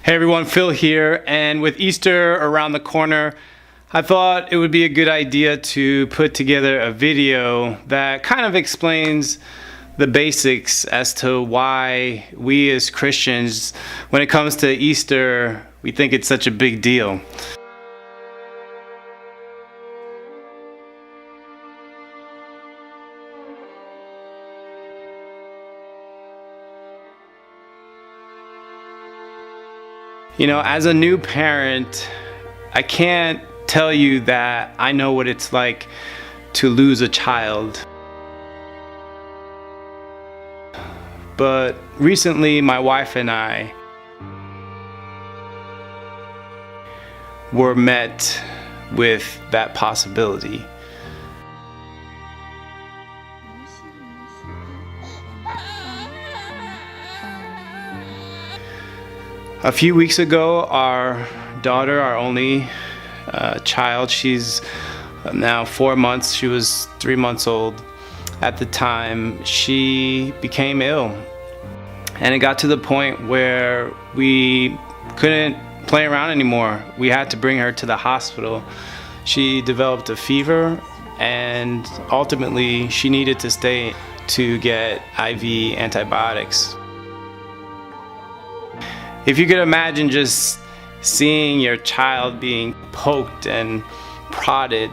Hey everyone, Phil here, and with Easter around the corner, I thought it would be a good idea to put together a video that kind of explains the basics as to why we as Christians, when it comes to Easter, we think it's such a big deal. You know, as a new parent, I can't tell you that I know what it's like to lose a child. But recently, my wife and I were met with that possibility. A few weeks ago, our daughter, our only child, she's now 4 months, she was 3 months old at the time, she became ill. And it got to the point where we couldn't play around anymore. We had to bring her to the hospital. She developed a fever, and ultimately she needed to stay to get IV antibiotics. If you could imagine just seeing your child being poked and prodded.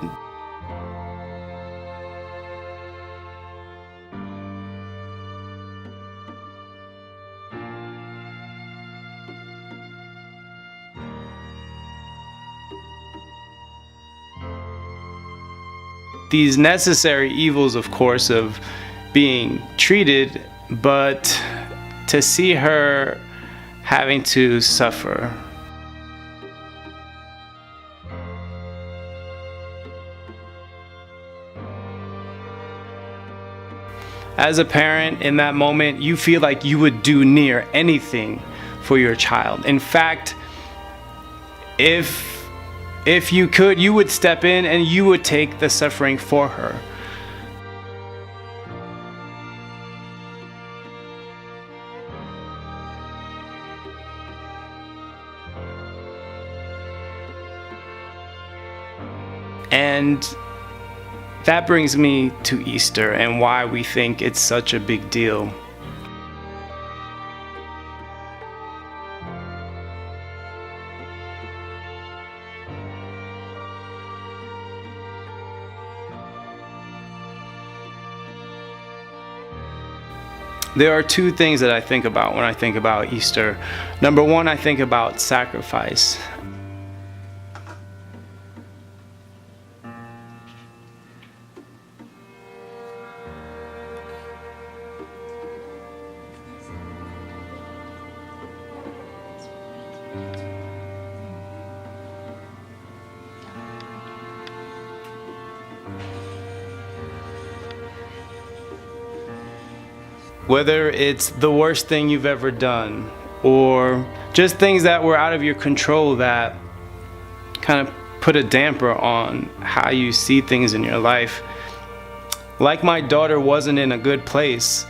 These necessary evils, of course, of being treated, but to see her having to suffer. As a parent, in that moment, you feel like you would do near anything for your child. In fact, if you could, you would step in and you would take the suffering for her. And that brings me to Easter and why we think it's such a big deal. There are two things that I think about when I think about Easter. Number one, I think about sacrifice. Whether it's the worst thing you've ever done, or just things that were out of your control that kind of put a damper on how you see things in your life. Like my daughter wasn't in a good place.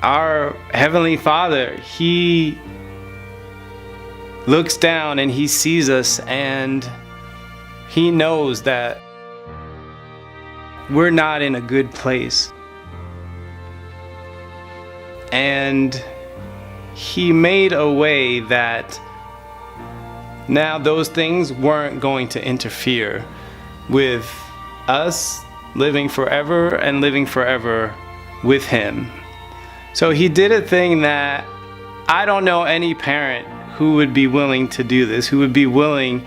Our Heavenly Father, He looks down and He sees us, and He knows that we're not in a good place. And He made a way that now those things weren't going to interfere with us living forever and living forever with Him. So He did a thing that I don't know any parent who would be willing to do this, who would be willing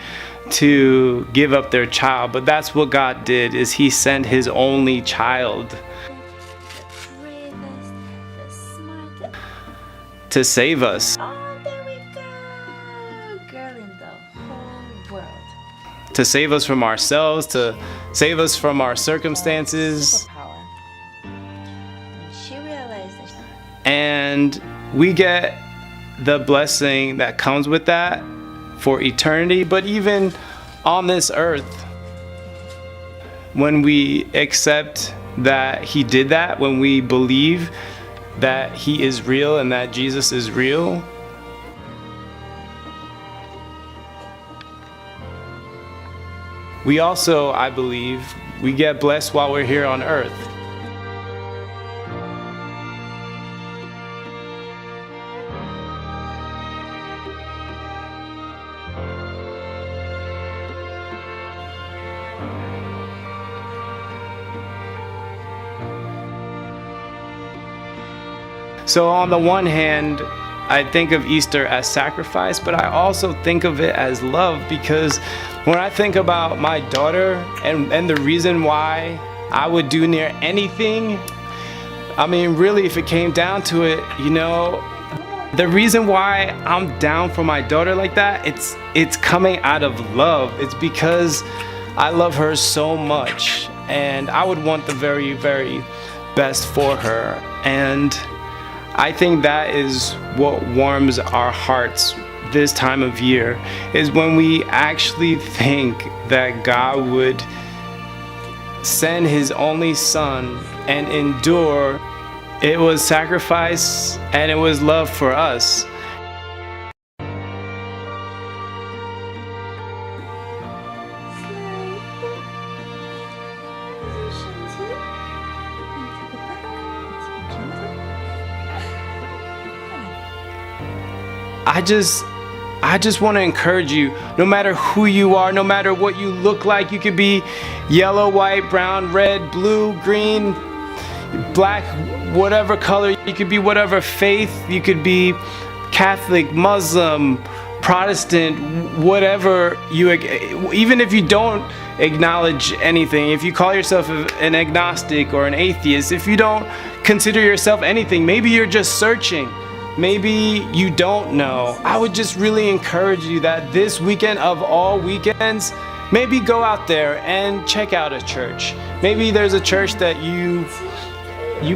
to give up their child, but that's what God did, is He sent His only child to save us. Oh, there we go! Girl in the whole world. To save us from ourselves, to save us from our circumstances. Superpower. And she realized that. And we get the blessing that comes with that for eternity, but even on this earth, when we accept that He did that, when we believe that He is real and that Jesus is real. We also, I believe, we get blessed while we're here on earth. So on the one hand, I think of Easter as sacrifice, but I also think of it as love, because when I think about my daughter and the reason why I would do near anything, I mean, really, if it came down to it, you know, the reason why I'm down for my daughter like that, it's coming out of love. It's because I love her so much, and I would want the very, very best for her. And I think that is what warms our hearts this time of year, is when we actually think that God would send His only Son and endure. It was sacrifice and it was love for us. I just want to encourage you, no matter who you are, no matter what you look like. You could be yellow, white, brown, red, blue, green, black, whatever color. You could be whatever faith. You could be Catholic, Muslim, Protestant, whatever you, even if you don't acknowledge anything, if you call yourself an agnostic or an atheist, if you don't consider yourself anything, maybe you're just searching. Maybe you don't know. I would just really encourage you that this weekend of all weekends, maybe go out there and check out a church. Maybe there's a church that you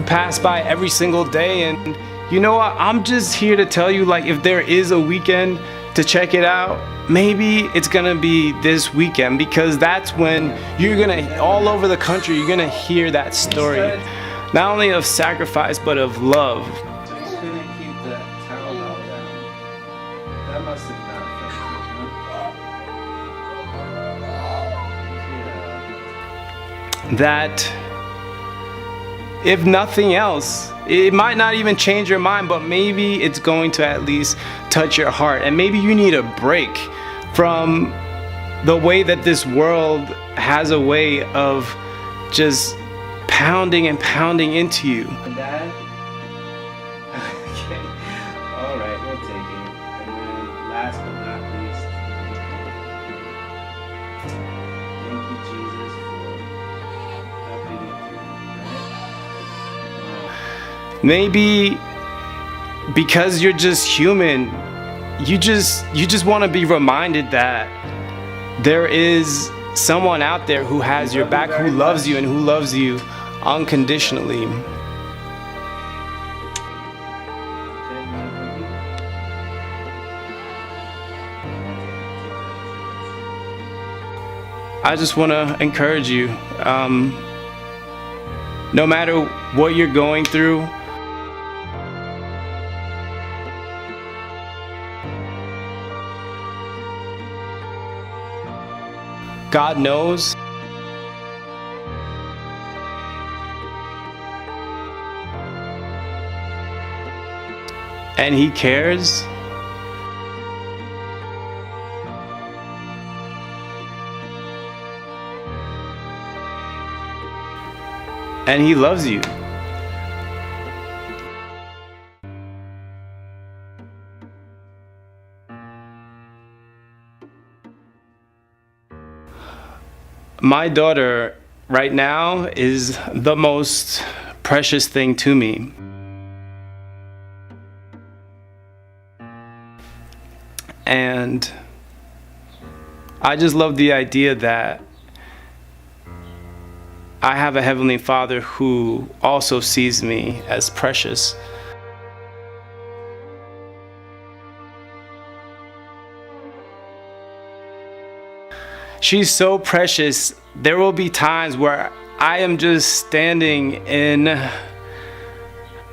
pass by every single day, and you know what? I'm just here to tell you, like, if there is a weekend to check it out, maybe it's gonna be this weekend, because that's when you're gonna, all over the country, you're gonna hear that story. Not only of sacrifice, but of love. That if nothing else, it might not even change your mind, but maybe it's going to at least touch your heart. And maybe you need a break from the way that this world has a way of just pounding and pounding into you. Dad? Okay. All right, we'll take it. And then last but not least, thank you, Jesus, for helping me through. Maybe because you're just human, you just want to be reminded that there is someone out there who has your back, who loves you, and who loves you unconditionally. I just want to encourage you, no matter what you're going through, God knows. And He cares. And He loves you. My daughter right now is the most precious thing to me. And I just love the idea that I have a Heavenly Father who also sees me as precious. She's so precious. There will be times where I am just standing in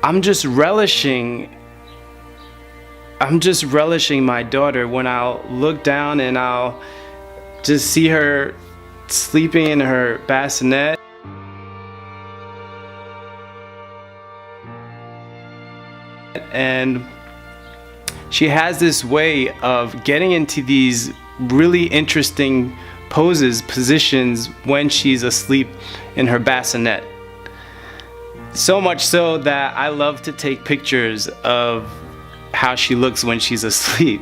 I'm just relishing my daughter when I'll look down and I'll just see her sleeping in her bassinet. And she has this way of getting into these really interesting positions when she's asleep in her bassinet. So much so that I love to take pictures of how she looks when she's asleep.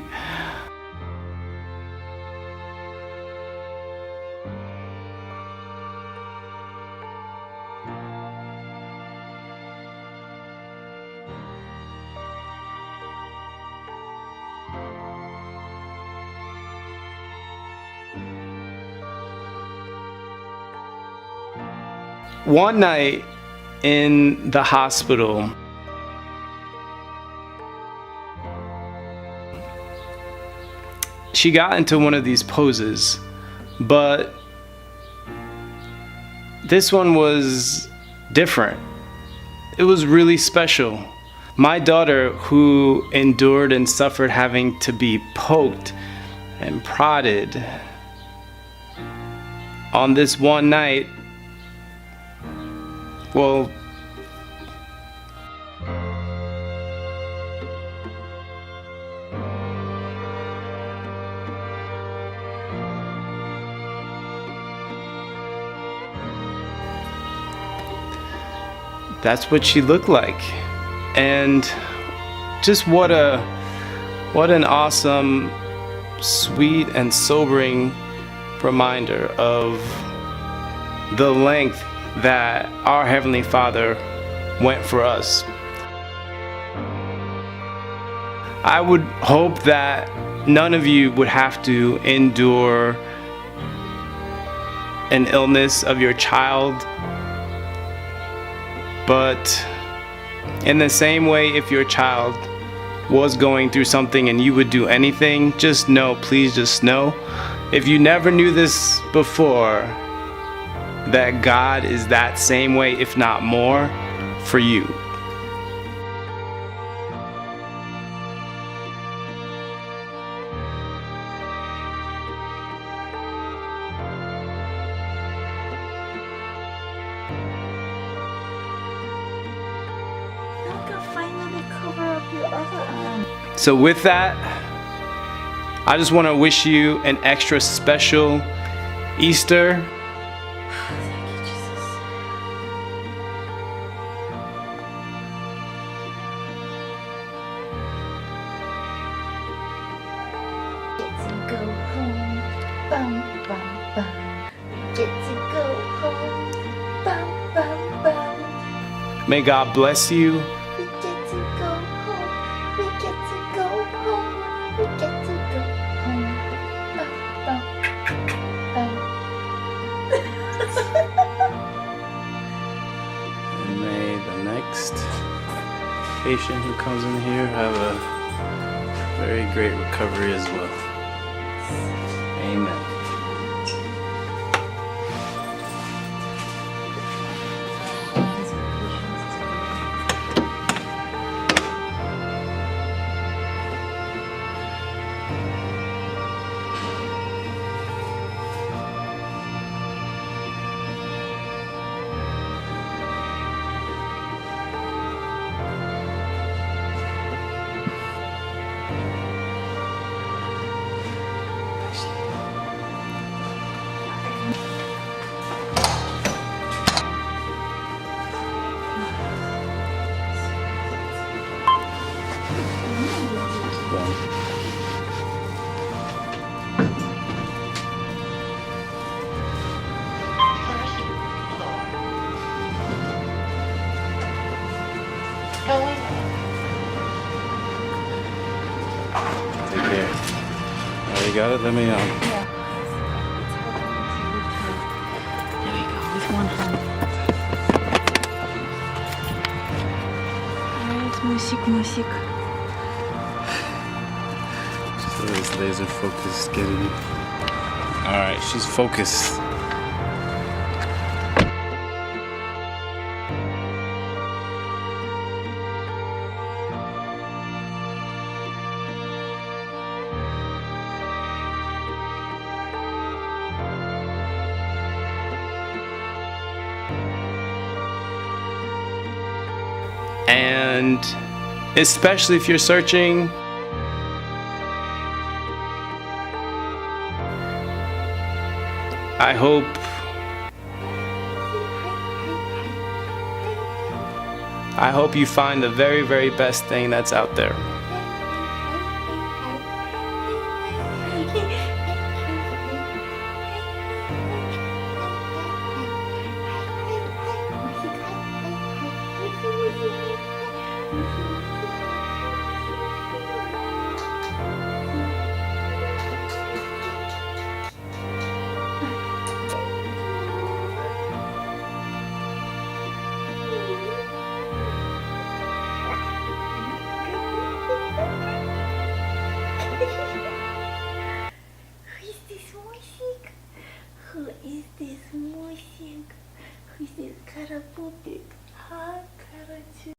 One night in the hospital, she got into one of these poses, but this one was different. It was really special. My daughter, who endured and suffered having to be poked and prodded, on this one night, well, that's what she looked like. And just what an awesome, sweet and sobering reminder of the length that our Heavenly Father went for us. I would hope that none of you would have to endure an illness of your child, but in the same way, if your child was going through something and you would do anything, just know, please just know, if you never knew this before, that God is that same way, if not more, for you. I can finally cover up your other arm. So with that, I just want to wish you an extra special Easter. Thank you, Jesus. Get to go home, bum bum bum. Get to go home, bum bum bum. May God bless you. We get to go home. We get to go home. We get to go home, bum bum bum. And may the next patient who comes in here have a very great recovery as well. Amen. Take care. Oh, you got it? Let me Yeah. There we go, with one hand. Alright, musik. So this laser focus getting. Alright, she's focused. And especially if you're searching, I hope you find the very, very best thing that's out there. Who is this music? Who is this karabutik? Ha, karachi.